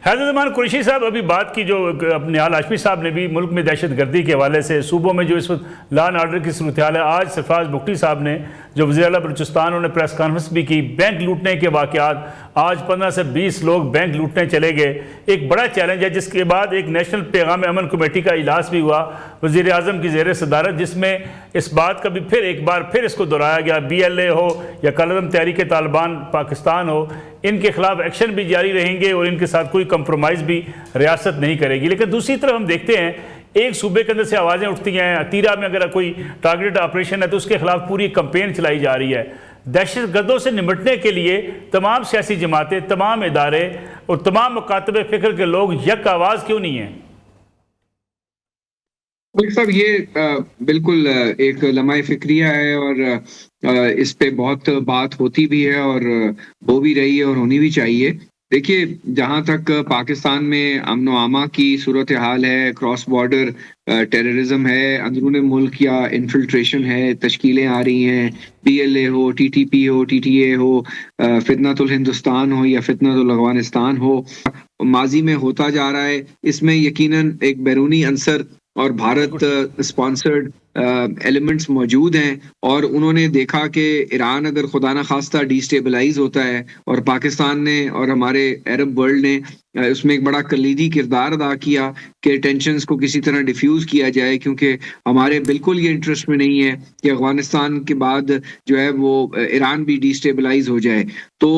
हैदराबाद कुरैशी साहब, अभी बात की जो अपने हाल हाशमी साहब ने भी मुल्क में दहशत गर्दी के हवाले से सूबों में जो इस वक्त लॉ एंड ऑर्डर की सूरत हाल है। आज सरफराज बुगटी साहब ने जो वज़ीर आला बलूचिस्तान, उन्होंने प्रेस कॉन्फ्रेंस भी की। बैंक लूटने के वाक़यात, आज 15 से 20 लोग बैंक लूटने चले गए, एक बड़ा चैलेंज है। जिसके बाद एक नेशनल पैगाम अमन कमेटी का इजलास भी हुआ वज़ीर आज़म की ज़ेर सदारत, जिसमें इस बात का भी फिर एक बार फिर इसको दोहराया गया, BLA हो या कलअदम तहरीक तालिबान पाकिस्तान हो, इनके खिलाफ एक्शन भी जारी रहेंगे और इनके साथ कोई कंप्रोमाइज़ भी रियासत नहीं करेगी। लेकिन दूसरी तरफ हम देखते हैं एक सूबे के अंदर से आवाज़ें उठती हैं, तीरा में अगर कोई टारगेटेड ऑपरेशन है तो उसके खिलाफ पूरी कंपेन चलाई जा रही है। दहशत गर्दों से निपटने के लिए तमाम सियासी जमातें, तमाम इदारे और तमाम मुकातबे फ़िक्र के लोग यक आवाज़ क्यों नहीं हैं? साहब, ये बिल्कुल एक लम्हा फिक्रिया है और इस पे बहुत बात होती भी है और हो भी रही है और होनी भी चाहिए। देखिए, जहाँ तक पाकिस्तान में अमन व अमा की सूरत हाल है, क्रॉस बॉर्डर टेररिज्म है, अंदरूनी मुल्क या इन्फिल्ट्रेशन है, तश्कीलें आ रही हैं, BLA हो, TTP हो, TTA हो, फितनतुल हिंदुस्तान हो या फितनतुल अफगानिस्तान हो, माजी में होता जा रहा है। इसमें यकीनन एक बैरूनी अंसर और भारत स्पॉन्सर्ड एलिमेंट्स मौजूद हैं और उन्होंने देखा कि ईरान अगर खुदा न खास्ता डिस्टेबलाइज होता है और पाकिस्तान ने और हमारे अरब वर्ल्ड ने उसमें एक बड़ा कलीदी किरदार अदा किया कि टेंशन्स को किसी तरह डिफ्यूज किया जाए, क्योंकि हमारे बिल्कुल ये इंटरेस्ट में नहीं है कि अफगानिस्तान के बाद जो है वो ईरान भी डिस्टेबलाइज हो जाए। तो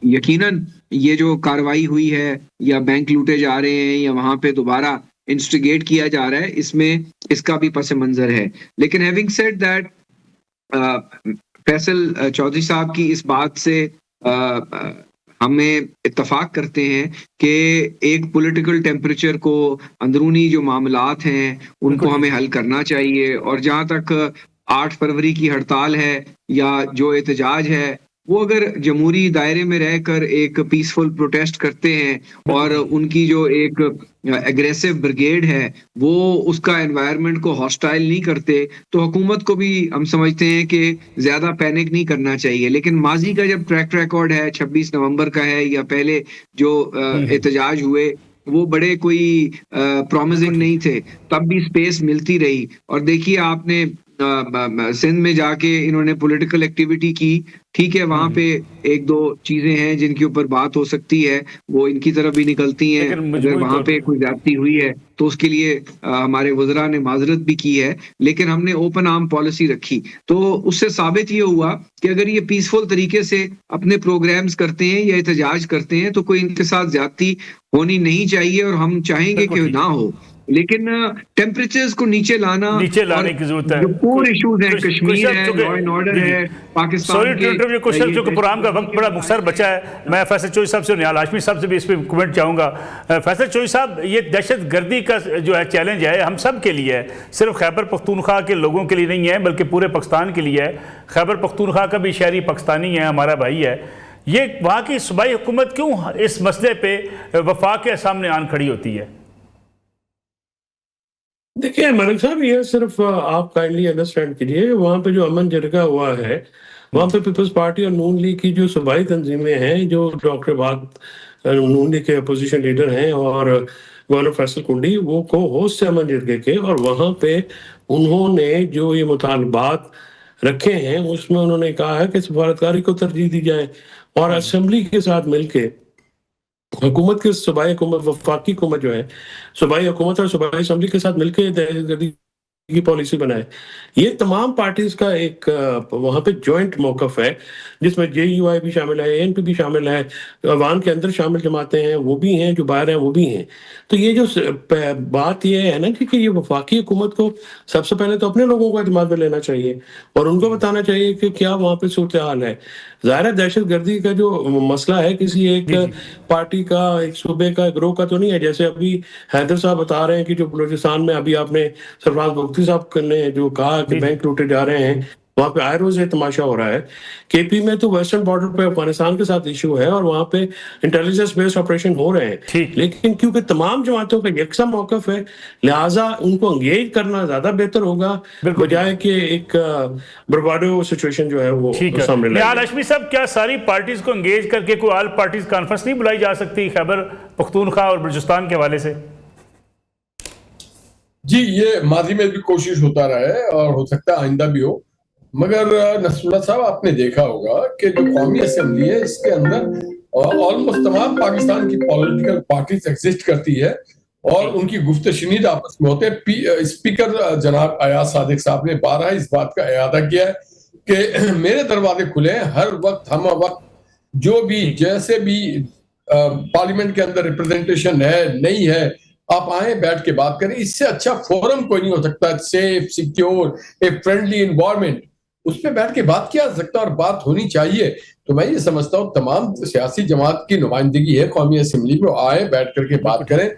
यकीनन ये जो कार्रवाई हुई है या बैंक लूटे जा रहे हैं या वहां पे दोबारा इंस्टिगेट किया जा रहा है, इसमें इसका भी पस मंजर है। लेकिन having said that, Faisal Chaudhry साहब की इस बात से हमें इत्तफाक करते हैं कि एक पॉलिटिकल टेम्परेचर को, अंदरूनी जो मामलात हैं उनको हमें हल करना चाहिए। और जहाँ तक 8 फरवरी की हड़ताल है या जो एहतजाज है, वो अगर जमहूरी दायरे में रहकर एक पीसफुल प्रोटेस्ट करते हैं और उनकी जो एक एग्रेसिव ब्रिगेड है वो उसका एनवायरनमेंट को हॉस्टाइल नहीं करते, तो हुकूमत को भी हम समझते हैं कि ज्यादा पैनिक नहीं करना चाहिए। लेकिन माजी का जब ट्रैक रिकॉर्ड है, 26 नवंबर का है या पहले जो एहतजाज हुए, वो बड़े कोई प्रॉमिसिंग नहीं थे, तब भी स्पेस मिलती रही। और देखिए, आपने सिंध में जाके इन्होंने पॉलिटिकल एक्टिविटी की, ठीक है, वहां पे एक दो चीजें हैं जिनके ऊपर बात हो सकती है, वो इनकी तरफ भी निकलती हैं। अगर वहां पे कोई ज्यादती हुई है तो उसके लिए हमारे वज़रा ने माजरत भी की है, लेकिन हमने ओपन आर्म पॉलिसी रखी। तो उससे साबित ये हुआ कि अगर ये पीसफुल तरीके से अपने प्रोग्राम्स करते हैं या एहतजाज करते हैं तो कोई इनके साथ ज्यादती होनी नहीं चाहिए और हम चाहेंगे कि ना हो। लेकिन टेम्परेचर्स को नीचे लाने की जरूरत है। जो कोर इश्यूज हैं, कश्मीर है, लॉ एंड ऑर्डर है, पाकिस्तान के क्वेश्चन, जो प्रोग्राम का वक्त बड़ा मुख्तर बचा है, मैं फैसल चौधरी साहब से, निहाल हाशमी साहब से भी इस पर कमेंट चाहूँगा। फैसल चौधरी साहब, ये दहशत गर्दी का जो है चैलेंज है, हम सब के लिए है, सिर्फ खैबर पख्तूनख्वा के लोगों के लिए नहीं है बल्कि पूरे पाकिस्तान के लिए है। खैबर पख्तूनख्वा का भी शहरी पाकिस्तानी है, हमारा भाई है। ये वहाँ की सूबाई हुकूमत क्यों इस मसले पे वफाक के सामने आन खड़ी होती है? देखिए मलिक साहब, ये सिर्फ आप काइंडली अंडरस्टैंड कीजिए, वहाँ पे जो अमन जरगा हुआ है, वहाँ पे पीपल्स पार्टी और नून लीग की जो सूबाई तंजीमें हैं, जो डॉक्टर बात नून लीग के अपोजिशन लीडर हैं और गवर्नर फैसल कुंडी, वो को होस्ट है अमन जरगे के, और वहाँ पे उन्होंने जो ये मुतालबात रखे हैं उसमें उन्होंने कहा है कि सफारतकारी को तरजीह दी जाए और असेंबली के साथ मिलके हुकूमत के सूबाई हुकूमत, वफाकी हुकूमत जो है, सूबाई हुकूमत और सूबाई असेंबली के साथ मिलकर दहशतगर्दी की पॉलिसी बनाए। ये तमाम पार्टीज का एक वहाँ पे जॉइंट मौकफ है, जिसमें JUI भी शामिल है, ANP भी शामिल है, अवाम के अंदर शामिल जमातें हैं वो भी हैं, जो बाहर हैं वो भी हैं। तो ये जो बात ये है ना कि ये वफाकी हुकूमत को सबसे पहले तो अपने लोगों को एतमाद में लेना चाहिए और उनको बताना चाहिए कि क्या वहाँ पे सूरत हाल है। ज़ाहिर है, दहशत गर्दी का जो मसला है किसी एक पार्टी का, एक सूबे का, ग्रोह का तो नहीं है। जैसे अभी हैदर साहब बता रहे हैं कि जो बलूचिस्तान में अभी आपने सरफराज बुगटी साहब ने जो कहा कि बैंक लूटे जा रहे हैं, वहाँ पे आए रोज ये तमाशा हो रहा है। केपी में तो वेस्टर्न बॉर्डर पे अफगानिस्तान के साथ इशू है और वहाँ पे इंटेलिजेंस बेस्ड ऑपरेशन हो रहे हैं, ठीक। लेकिन क्योंकि तमाम जमातों का यकसा मौकफ है, लिहाजा उनको एंगेज करना ज्यादा बेहतर होगा बिल्कुल। बजाय कि एक बर्बाडो सिचुएशन जो है वो ठीक है। सामने निहाल लाए। हाशमी साहब, क्या सारी पार्टीज को एंगेज करके कोई ऑल पार्टीज कॉन्फ्रेंस नहीं बुलाई जा सकती खैबर पख्तूनख्वा और बलूचिस्तान के हवाले से? जी, ये माजी में भी कोशिश होता रहा है और हो सकता है आइंदा भी हो, मगर नसरुल्लाह साहब आपने देखा होगा कि जो कौमी असेंबली है इसके अंदर ऑलमोस्ट तमाम पाकिस्तान की पॉलिटिकल पार्टीज एग्जिस्ट करती है और उनकी गुफ्तशनीद आपस में होते हैं। स्पीकर जनाब अयाज सादिक साहब ने 12 इस बात का इरादा किया है कि मेरे दरवाजे खुले हैं, हर वक्त हम वक्त जो भी जैसे भी पार्लियामेंट के अंदर रिप्रेजेंटेशन है नहीं है, आप आए बैठ के बात करें। इससे अच्छा फोरम कोई नहीं हो सकता। Safe, secure, a friendly environment, उस पर बैठ के बात किया जा सकता है और बात होनी चाहिए। तो मैं ये समझता हूँ तमाम सियासी जमात की नुमाइंदगी है कौमी असेंबली में, आए बैठ करके बात करें।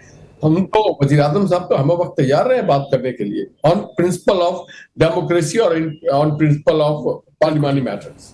हम तो वज़ीर आज़म साहब तो हम वक्त तैयार रहे बात करने के लिए ऑन प्रिंसिपल ऑफ डेमोक्रेसी और on principle of parliamentary matters.